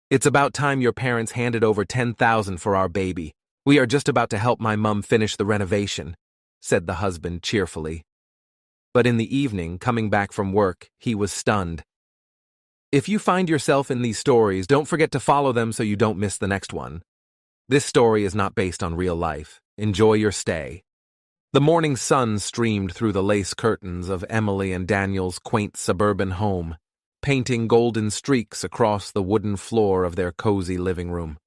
It's about time your parents handed over 10,000 for our baby. We are just about to help my mum finish the renovation, said the husband cheerfully. But in the evening, coming back from work, he was stunned. If you find yourself in these stories, don't forget to follow them so you don't miss the next one. This story is not based on real life. Enjoy your stay. The morning sun streamed through the lace curtains of Emily and Daniel's quaint suburban home, painting golden streaks across the wooden floor of their cozy living room.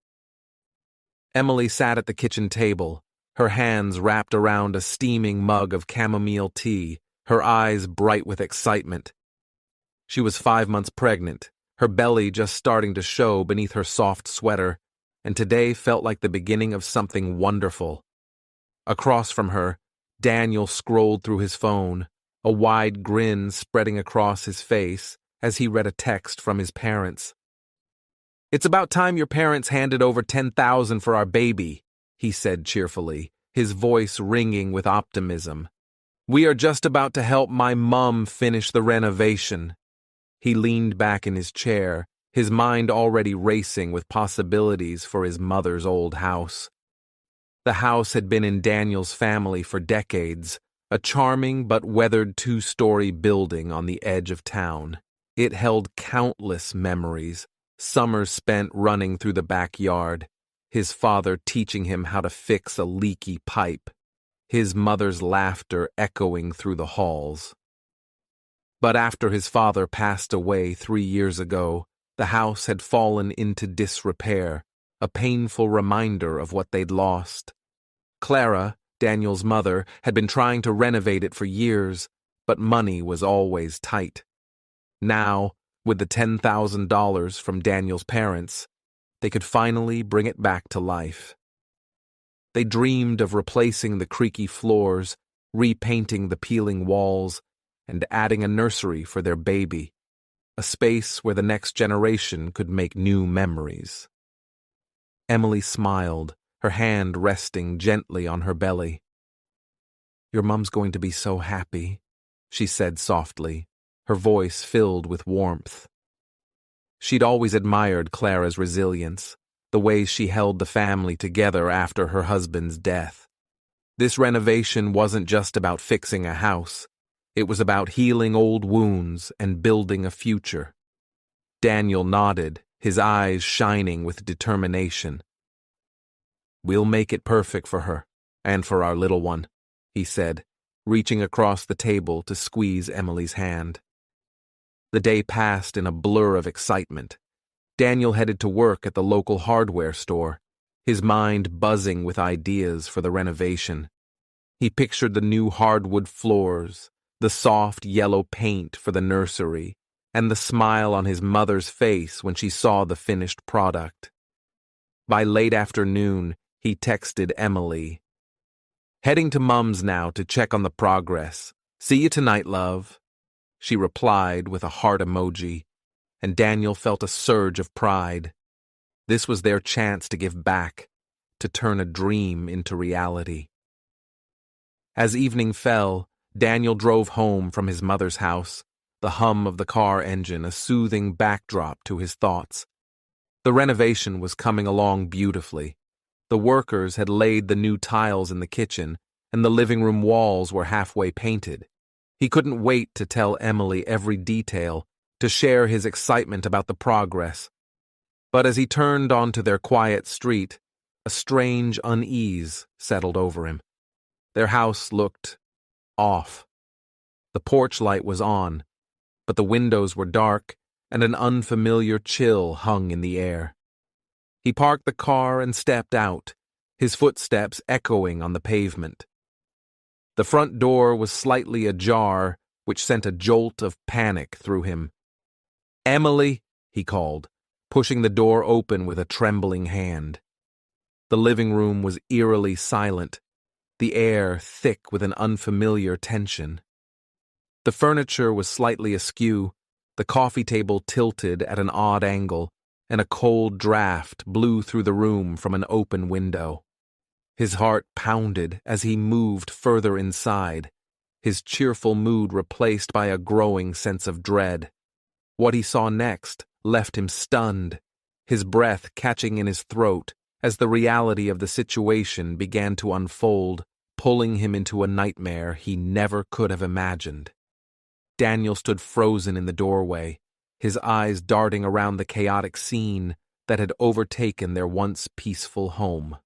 Emily sat at the kitchen table, her hands wrapped around a steaming mug of chamomile tea, her eyes bright with excitement. She was 5 months pregnant, her belly just starting to show beneath her soft sweater, and today felt like the beginning of something wonderful. Across from her, Daniel scrolled through his phone, a wide grin spreading across his face as he read a text from his parents. "It's about time your parents handed over 10,000 for our baby," he said cheerfully, his voice ringing with optimism. "We are just about to help my mum finish the renovation." He leaned back in his chair, his mind already racing with possibilities for his mother's old house. The house had been in Daniel's family for decades, a charming but weathered 2-story building on the edge of town. It held countless memories, summers spent running through the backyard, his father teaching him how to fix a leaky pipe, his mother's laughter echoing through the halls. But after his father passed away 3 years ago, the house had fallen into disrepair, a painful reminder of what they'd lost. Clara, Daniel's mother, had been trying to renovate it for years, but money was always tight. Now, with the $10,000 from Daniel's parents, they could finally bring it back to life. They dreamed of replacing the creaky floors, repainting the peeling walls, and adding a nursery for their baby, a space where the next generation could make new memories. Emily smiled, her hand resting gently on her belly. "Your mum's going to be so happy," she said softly, her voice filled with warmth. She'd always admired Clara's resilience, the way she held the family together after her husband's death. This renovation wasn't just about fixing a house. It was about healing old wounds and building a future. Daniel nodded, his eyes shining with determination. "We'll make it perfect for her, and for our little one," he said, reaching across the table to squeeze Emily's hand. The day passed in a blur of excitement. Daniel headed to work at the local hardware store, his mind buzzing with ideas for the renovation. He pictured the new hardwood floors, the soft yellow paint for the nursery, and the smile on his mother's face when she saw the finished product. By late afternoon, he texted Emily, "Heading to Mum's now to check on the progress. See you tonight, love." She replied with a heart emoji, and Daniel felt a surge of pride. This was their chance to give back, to turn a dream into reality. As evening fell, Daniel drove home from his mother's house, the hum of the car engine a soothing backdrop to his thoughts. The renovation was coming along beautifully. The workers had laid the new tiles in the kitchen, and the living room walls were halfway painted. He couldn't wait to tell Emily every detail, to share his excitement about the progress. But as he turned onto their quiet street, a strange unease settled over him. Their house looked off. The porch light was on, but the windows were dark, and an unfamiliar chill hung in the air. He parked the car and stepped out, his footsteps echoing on the pavement. The front door was slightly ajar, which sent a jolt of panic through him. "Emily," he called, pushing the door open with a trembling hand. The living room was eerily silent, the air thick with an unfamiliar tension. The furniture was slightly askew, the coffee table tilted at an odd angle, and a cold draft blew through the room from an open window. His heart pounded as he moved further inside, his cheerful mood replaced by a growing sense of dread. What he saw next left him stunned, his breath catching in his throat as the reality of the situation began to unfold, pulling him into a nightmare he never could have imagined. Daniel stood frozen in the doorway, his eyes darting around the chaotic scene that had overtaken their once peaceful home.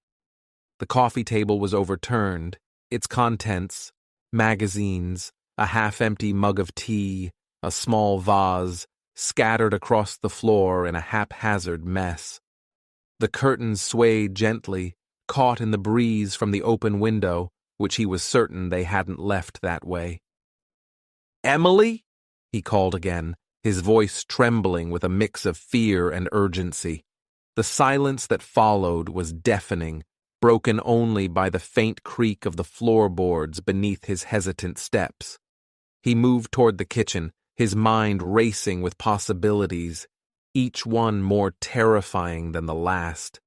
The coffee table was overturned, its contents, magazines, a half-empty mug of tea, a small vase, scattered across the floor in a haphazard mess. The curtains swayed gently, caught in the breeze from the open window, which he was certain they hadn't left that way. "Emily?" he called again, his voice trembling with a mix of fear and urgency. The silence that followed was deafening, broken only by the faint creak of the floorboards beneath his hesitant steps. He moved toward the kitchen, his mind racing with possibilities, each one more terrifying than the last.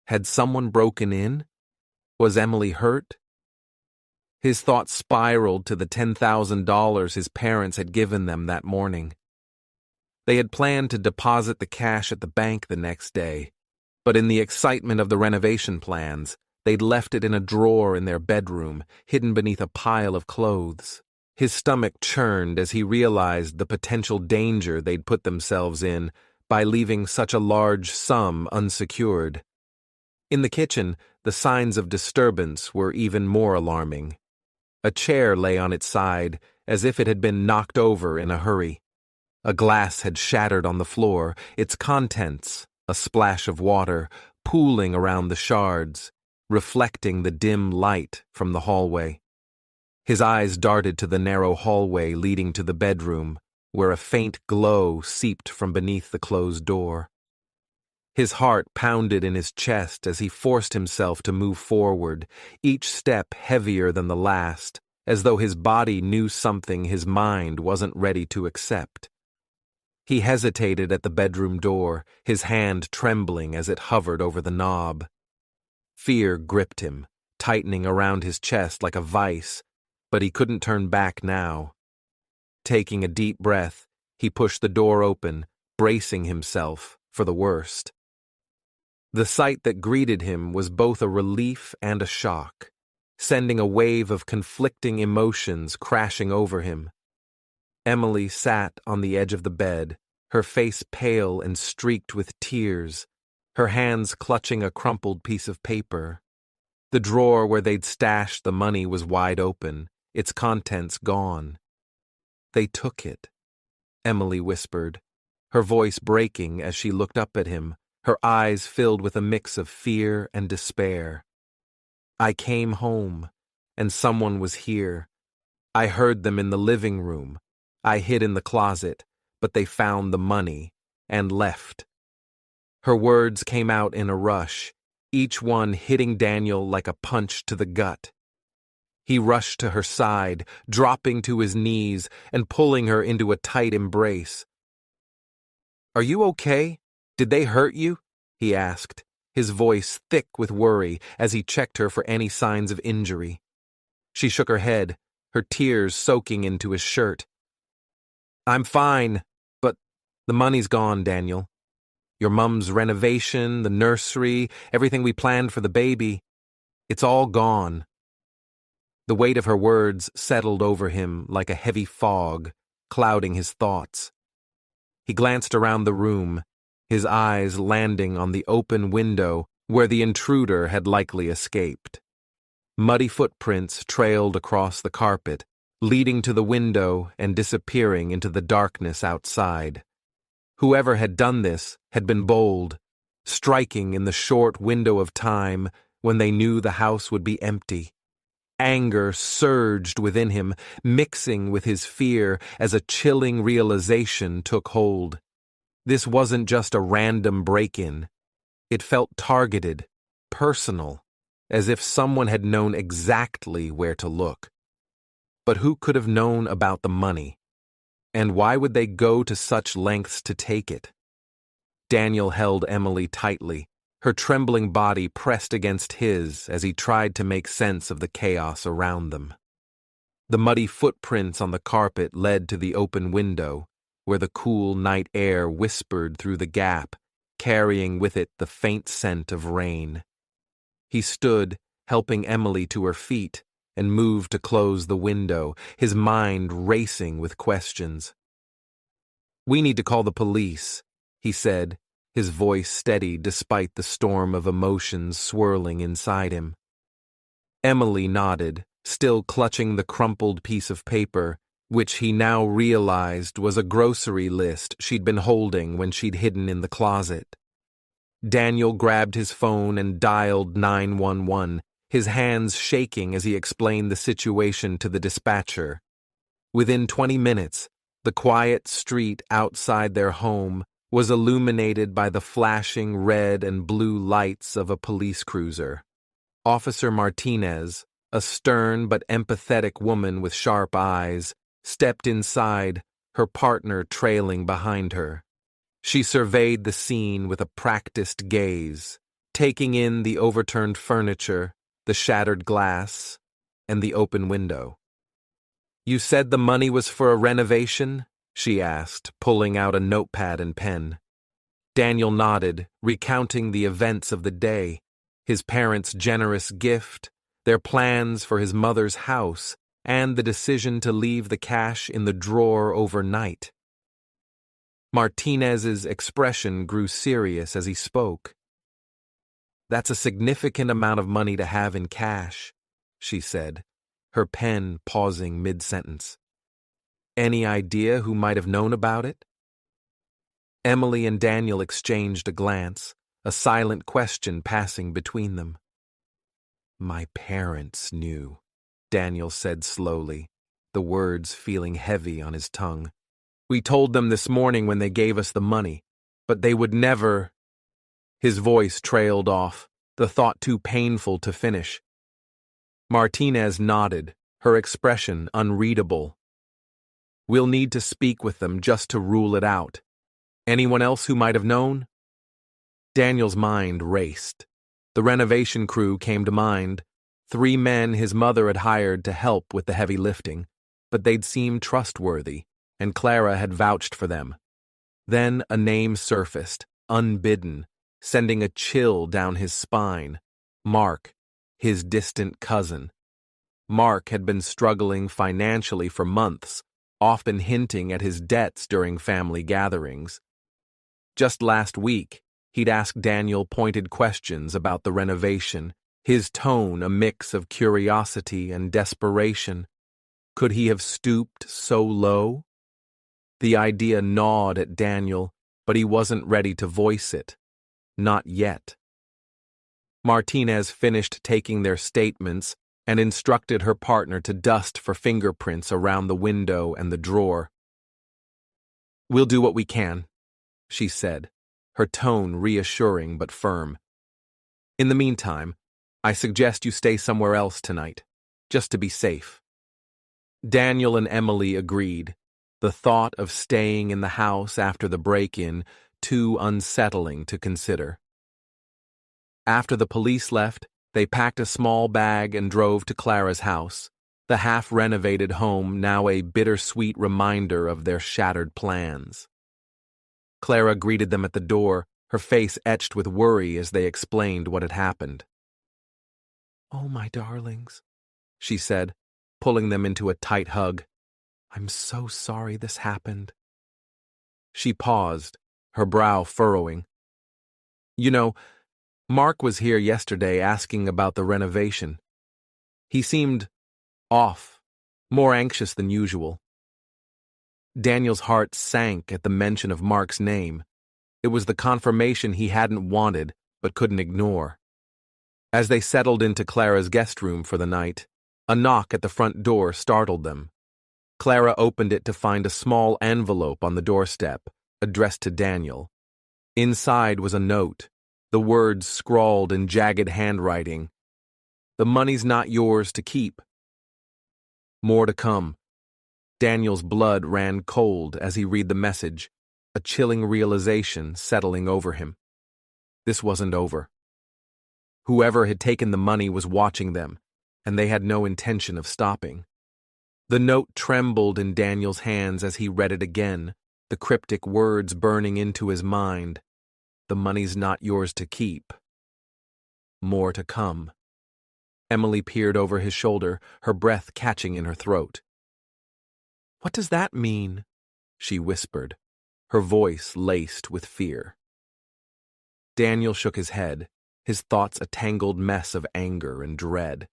Had someone broken in? Was Emily hurt? His thoughts spiraled to the $10,000 his parents had given them that morning. They had planned to deposit the cash at the bank the next day, but in the excitement of the renovation plans, they'd left it in a drawer in their bedroom, hidden beneath a pile of clothes. His stomach churned as he realized the potential danger they'd put themselves in by leaving such a large sum unsecured. In the kitchen, the signs of disturbance were even more alarming. A chair lay on its side, as if it had been knocked over in a hurry. A glass had shattered on the floor, its contents, a splash of water, pooling around the shards, reflecting the dim light from the hallway. His eyes darted to the narrow hallway leading to the bedroom, where a faint glow seeped from beneath the closed door. His heart pounded in his chest as he forced himself to move forward, each step heavier than the last, as though his body knew something his mind wasn't ready to accept. He hesitated at the bedroom door, his hand trembling as it hovered over the knob. Fear gripped him, tightening around his chest like a vice, but he couldn't turn back now. Taking a deep breath, he pushed the door open, bracing himself for the worst. The sight that greeted him was both a relief and a shock, sending a wave of conflicting emotions crashing over him. Emily sat on the edge of the bed, her face pale and streaked with tears, her hands clutching a crumpled piece of paper. The drawer where they'd stashed the money was wide open, its contents gone. "They took it," Emily whispered, her voice breaking as she looked up at him, her eyes filled with a mix of fear and despair. "I came home, and someone was here. I heard them in the living room. I hid in the closet, but they found the money and left." Her words came out in a rush, each one hitting Daniel like a punch to the gut. He rushed to her side, dropping to his knees and pulling her into a tight embrace. "Are you okay? Did they hurt you?" he asked, his voice thick with worry as he checked her for any signs of injury. She shook her head, her tears soaking into his shirt. "I'm fine, but the money's gone, Daniel. Your mum's renovation, the nursery, everything we planned for the baby, it's all gone." The weight of her words settled over him like a heavy fog, clouding his thoughts. He glanced around the room, his eyes landing on the open window where the intruder had likely escaped. Muddy footprints trailed across the carpet, leading to the window and disappearing into the darkness outside. Whoever had done this had been bold, striking in the short window of time when they knew the house would be empty. Anger surged within him, mixing with his fear as a chilling realization took hold. This wasn't just a random break-in. It felt targeted, personal, as if someone had known exactly where to look. But who could have known about the money? And why would they go to such lengths to take it? Daniel held Emily tightly, her trembling body pressed against his as he tried to make sense of the chaos around them. The muddy footprints on the carpet led to the open window, where the cool night air whispered through the gap, carrying with it the faint scent of rain. He stood, helping Emily to her feet, and moved to close the window, his mind racing with questions. "We need to call the police," he said, his voice steady despite the storm of emotions swirling inside him. Emily nodded, still clutching the crumpled piece of paper, which he now realized was a grocery list she'd been holding when she'd hidden in the closet. Daniel grabbed his phone and dialed 911, his hands shaking as he explained the situation to the dispatcher. Within 20 minutes, the quiet street outside their home was illuminated by the flashing red and blue lights of a police cruiser. Officer Martinez, a stern but empathetic woman with sharp eyes, stepped inside, her partner trailing behind her. She surveyed the scene with a practiced gaze, taking in the overturned furniture, the shattered glass, and the open window. "You said the money was for a renovation?" she asked, pulling out a notepad and pen. Daniel nodded, recounting the events of the day, his parents' generous gift, their plans for his mother's house, and the decision to leave the cash in the drawer overnight. Martinez's expression grew serious as he spoke. "That's a significant amount of money to have in cash," she said, her pen pausing mid-sentence. "Any idea who might have known about it?" Emily and Daniel exchanged a glance, a silent question passing between them. "My parents knew," Daniel said slowly, the words feeling heavy on his tongue. "We told them this morning when they gave us the money, but they would never—" His voice trailed off, the thought too painful to finish. Martinez nodded, her expression unreadable. "We'll need to speak with them just to rule it out. Anyone else who might have known?" Daniel's mind raced. The renovation crew came to mind, 3 men his mother had hired to help with the heavy lifting, but they'd seemed trustworthy, and Clara had vouched for them. Then a name surfaced, unbidden, sending a chill down his spine. Mark, his distant cousin. Mark had been struggling financially for months, often hinting at his debts during family gatherings. Just last week, he'd asked Daniel pointed questions about the renovation, his tone a mix of curiosity and desperation. Could he have stooped so low? The idea gnawed at Daniel, but he wasn't ready to voice it. Not yet. Martinez finished taking their statements and instructed her partner to dust for fingerprints around the window and the drawer. "We'll do what we can," she said, her tone reassuring but firm. "In the meantime, I suggest you stay somewhere else tonight, just to be safe." Daniel and Emily agreed, the thought of staying in the house after the break-in too unsettling to consider. After the police left, they packed a small bag and drove to Clara's house, the half-renovated home now a bittersweet reminder of their shattered plans. Clara greeted them at the door, her face etched with worry as they explained what had happened. "Oh, my darlings," she said, pulling them into a tight hug. "I'm so sorry this happened." She paused, her brow furrowing. "You know, Mark was here yesterday asking about the renovation. He seemed off, more anxious than usual." Daniel's heart sank at the mention of Mark's name. It was the confirmation he hadn't wanted but couldn't ignore. As they settled into Clara's guest room for the night, a knock at the front door startled them. Clara opened it to find a small envelope on the doorstep, addressed to Daniel. Inside was a note, the words scrawled in jagged handwriting. "The money's not yours to keep." More to come. Daniel's blood ran cold as he read the message, a chilling realization settling over him. This wasn't over. Whoever had taken the money was watching them, and they had no intention of stopping. The note trembled in Daniel's hands as he read it again, the cryptic words burning into his mind. The money's not yours to keep. More to come. Emily peered over his shoulder, her breath catching in her throat. What does that mean? She whispered, her voice laced with fear. Daniel shook his head, his thoughts a tangled mess of anger and dread.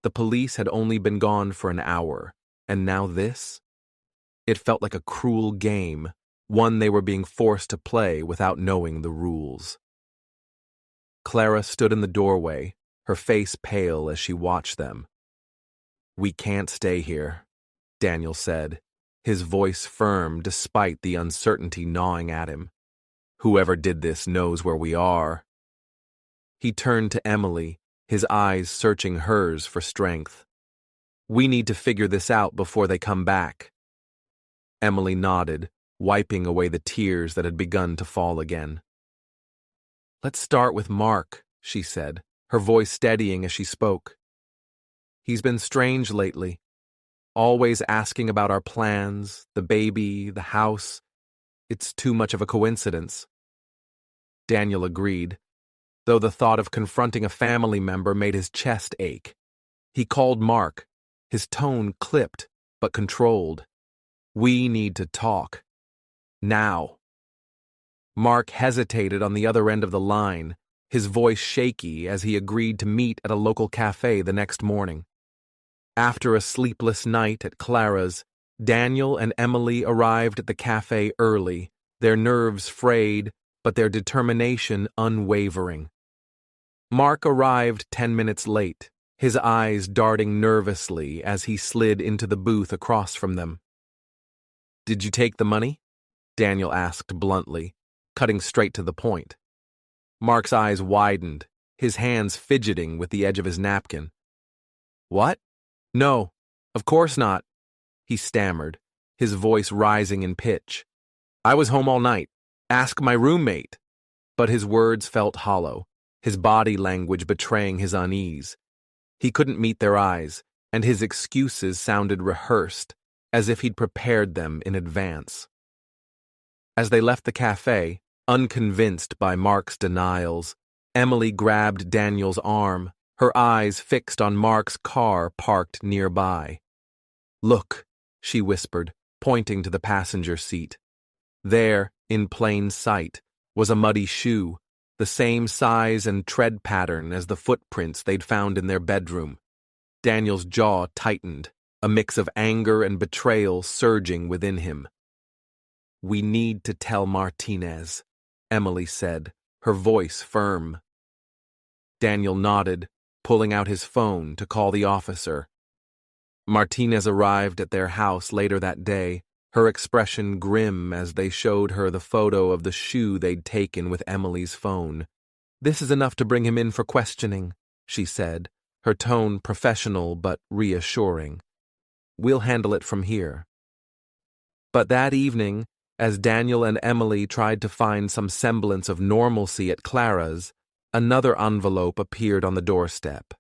The police had only been gone for an hour, and now this? It felt like a cruel game, one they were being forced to play without knowing the rules. Clara stood in the doorway, her face pale as she watched them. We can't stay here, Daniel said, his voice firm despite the uncertainty gnawing at him. Whoever did this knows where we are. He turned to Emily, his eyes searching hers for strength. We need to figure this out before they come back. Emily nodded, wiping away the tears that had begun to fall again. Let's start with Mark, she said, her voice steadying as she spoke. He's been strange lately, always asking about our plans, the baby, the house. It's too much of a coincidence. Daniel agreed, though the thought of confronting a family member made his chest ache. He called Mark, his tone clipped but controlled. We need to talk. Now. Mark hesitated on the other end of the line, his voice shaky as he agreed to meet at a local cafe the next morning. After a sleepless night at Clara's, Daniel and Emily arrived at the cafe early, their nerves frayed, but their determination unwavering. Mark arrived 10 minutes late, his eyes darting nervously as he slid into the booth across from them. Did you take the money? Daniel asked bluntly, cutting straight to the point. Mark's eyes widened, his hands fidgeting with the edge of his napkin. What? No, of course not, he stammered, his voice rising in pitch. I was home all night. Ask my roommate. But his words felt hollow, his body language betraying his unease. He couldn't meet their eyes, and his excuses sounded rehearsed, as if he'd prepared them in advance. As they left the cafe, unconvinced by Mark's denials, Emily grabbed Daniel's arm, her eyes fixed on Mark's car parked nearby. Look, she whispered, pointing to the passenger seat. There, in plain sight, was a muddy shoe, the same size and tread pattern as the footprints they'd found in their bedroom. Daniel's jaw tightened, a mix of anger and betrayal surging within him. We need to tell Martinez, Emily said, her voice firm. Daniel nodded, pulling out his phone to call the officer. Martinez arrived at their house later that day, her expression grim as they showed her the photo of the shoe they'd taken with Emily's phone. This is enough to bring him in for questioning, she said, her tone professional but reassuring. We'll handle it from here. But that evening, as Daniel and Emily tried to find some semblance of normalcy at Clara's, another envelope appeared on the doorstep.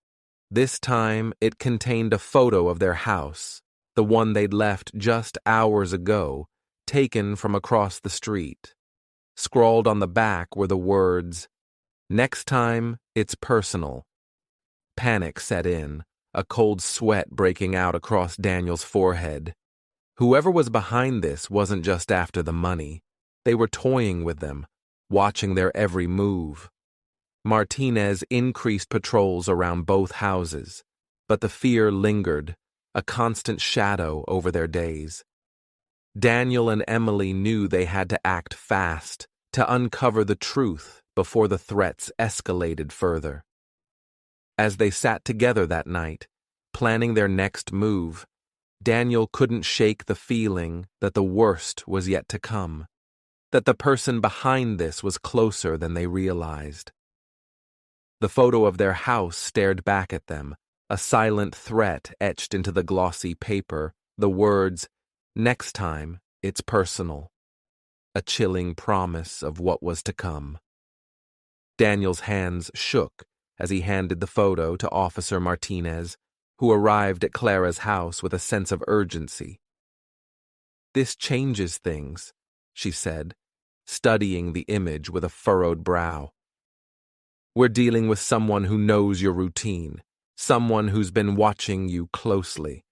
This time, it contained a photo of their house, the one they'd left just hours ago, taken from across the street. Scrawled on the back were the words, "Next time, it's personal." Panic set in, a cold sweat breaking out across Daniel's forehead. Whoever was behind this wasn't just after the money. They were toying with them, watching their every move. Martinez increased patrols around both houses, but the fear lingered, a constant shadow over their days. Daniel and Emily knew they had to act fast to uncover the truth before the threats escalated further. As they sat together that night, planning their next move, Daniel couldn't shake the feeling that the worst was yet to come, that the person behind this was closer than they realized. The photo of their house stared back at them, a silent threat etched into the glossy paper, the words, "Next time, it's personal," a chilling promise of what was to come. Daniel's hands shook as he handed the photo to Officer Martinez, who arrived at Clara's house with a sense of urgency. "This changes things," she said, studying the image with a furrowed brow. We're dealing with someone who knows your routine, someone who's been watching you closely.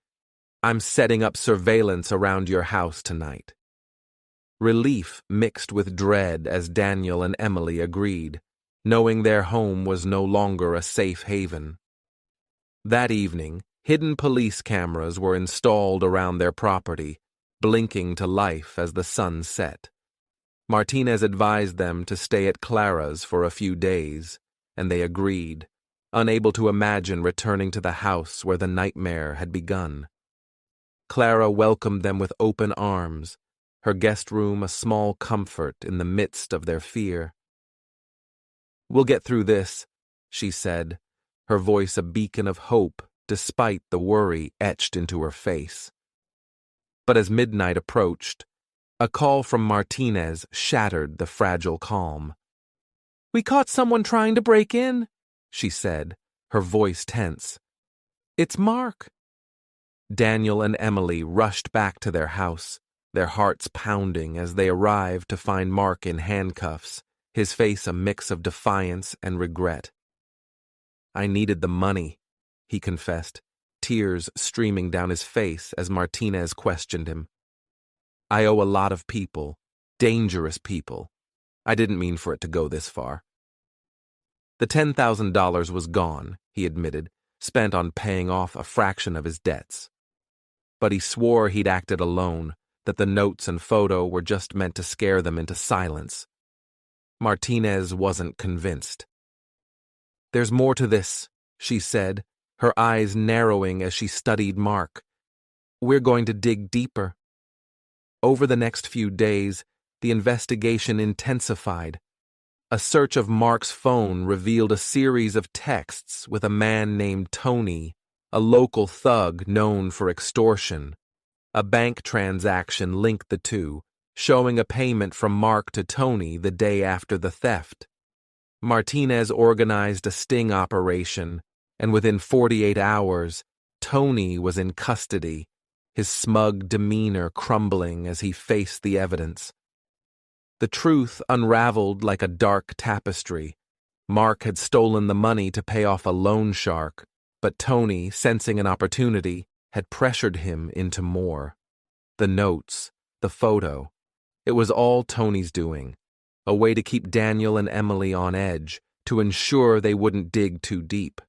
I'm setting up surveillance around your house tonight. Relief mixed with dread as Daniel and Emily agreed, knowing their home was no longer a safe haven. That evening, hidden police cameras were installed around their property, blinking to life as the sun set. Martinez advised them to stay at Clara's for a few days, and they agreed, unable to imagine returning to the house where the nightmare had begun. Clara welcomed them with open arms, her guest room a small comfort in the midst of their fear. "We'll get through this," she said, her voice a beacon of hope despite the worry etched into her face. But as midnight approached, a call from Martinez shattered the fragile calm. "We caught someone trying to break in," she said, her voice tense. "It's Mark." Daniel and Emily rushed back to their house, their hearts pounding as they arrived to find Mark in handcuffs, his face a mix of defiance and regret. "I needed the money," he confessed, tears streaming down his face as Martinez questioned him. "I owe a lot of people, dangerous people. I didn't mean for it to go this far." The $10,000 was gone, he admitted, spent on paying off a fraction of his debts. But he swore he'd acted alone, that the notes and photo were just meant to scare them into silence. Martinez wasn't convinced. "There's more to this," she said, her eyes narrowing as she studied Mark. "We're going to dig deeper." Over the next few days, the investigation intensified. A search of Mark's phone revealed a series of texts with a man named Tony, a local thug known for extortion. A bank transaction linked the two, showing a payment from Mark to Tony the day after the theft. Martinez organized a sting operation, and within 48 hours, Tony was in custody, his smug demeanor crumbling as he faced the evidence. The truth unraveled like a dark tapestry. Mark had stolen the money to pay off a loan shark, but Tony, sensing an opportunity, had pressured him into more. The notes, the photo, it was all Tony's doing, a way to keep Daniel and Emily on edge, to ensure they wouldn't dig too deep.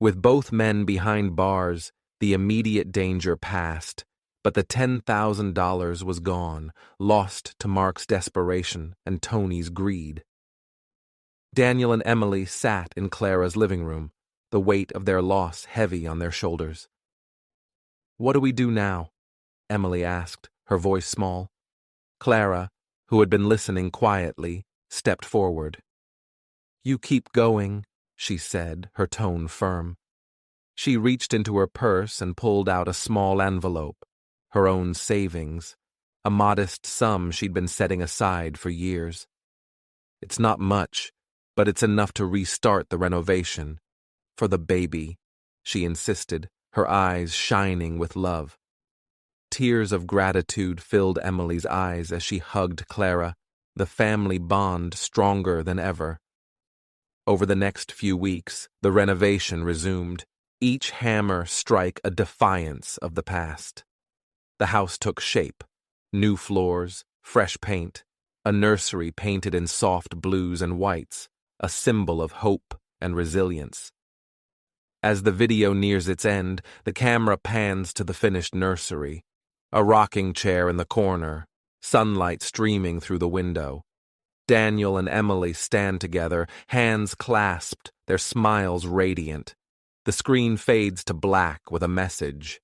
With both men behind bars, the immediate danger passed, but the $10,000 was gone, lost to Mark's desperation and Tony's greed. Daniel and Emily sat in Clara's living room, the weight of their loss heavy on their shoulders. "What do we do now?" Emily asked, her voice small. Clara, who had been listening quietly, stepped forward. "You keep going," she said, her tone firm. She reached into her purse and pulled out a small envelope, her own savings, a modest sum she'd been setting aside for years. "It's not much, but it's enough to restart the renovation. For the baby," she insisted, her eyes shining with love. Tears of gratitude filled Emily's eyes as she hugged Clara, the family bond stronger than ever. Over the next few weeks, the renovation resumed, each hammer strike a defiance of the past. The house took shape, new floors, fresh paint, a nursery painted in soft blues and whites, a symbol of hope and resilience. As the video nears its end, the camera pans to the finished nursery, a rocking chair in the corner, sunlight streaming through the window. Daniel and Emily stand together, hands clasped, their smiles radiant. The screen fades to black with a message.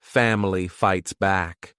Family fights back.